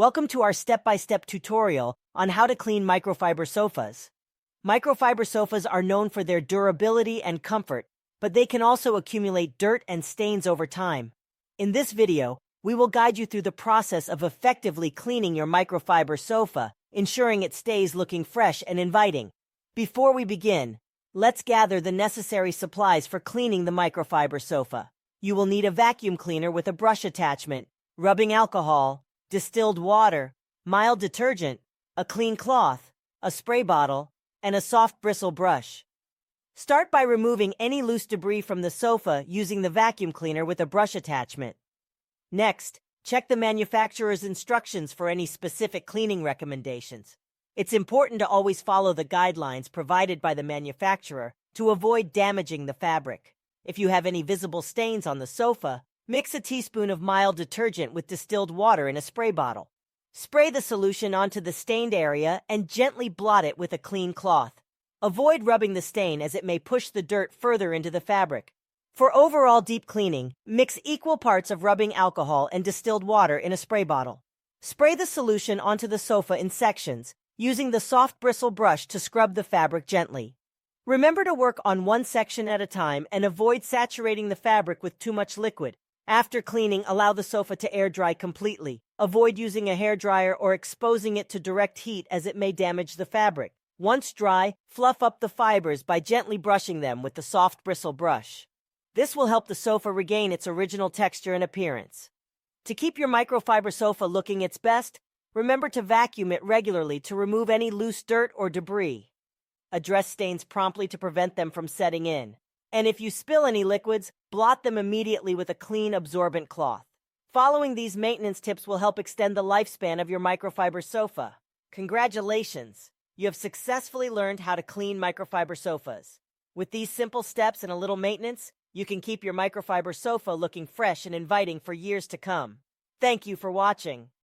Welcome to our step-by-step tutorial on how to clean microfiber sofas. Microfiber sofas are known for their durability and comfort, but they can also accumulate dirt and stains over time. In this video, we will guide you through the process of effectively cleaning your microfiber sofa, ensuring it stays looking fresh and inviting. Before we begin, let's gather the necessary supplies for cleaning the microfiber sofa. You will need a vacuum cleaner with a brush attachment, rubbing alcohol, distilled water, mild detergent, a clean cloth, a spray bottle, and a soft bristle brush. Start by removing any loose debris from the sofa using the vacuum cleaner with a brush attachment. Next, check the manufacturer's instructions for any specific cleaning recommendations. It's important to always follow the guidelines provided by the manufacturer to avoid damaging the fabric. If you have any visible stains on the sofa, mix a teaspoon of mild detergent with distilled water in a spray bottle. Spray the solution onto the stained area and gently blot it with a clean cloth. Avoid rubbing the stain as it may push the dirt further into the fabric. For overall deep cleaning, mix equal parts of rubbing alcohol and distilled water in a spray bottle. Spray the solution onto the sofa in sections, using the soft bristle brush to scrub the fabric gently. Remember to work on one section at a time and avoid saturating the fabric with too much liquid. After cleaning, allow the sofa to air dry completely. Avoid using a hairdryer or exposing it to direct heat as it may damage the fabric. Once dry, fluff up the fibers by gently brushing them with the soft bristle brush. This will help the sofa regain its original texture and appearance. To keep your microfiber sofa looking its best, remember to vacuum it regularly to remove any loose dirt or debris. Address stains promptly to prevent them from setting in. And if you spill any liquids, blot them immediately with a clean, absorbent cloth. Following these maintenance tips will help extend the lifespan of your microfiber sofa. Congratulations! You have successfully learned how to clean microfiber sofas. With these simple steps and a little maintenance, you can keep your microfiber sofa looking fresh and inviting for years to come. Thank you for watching.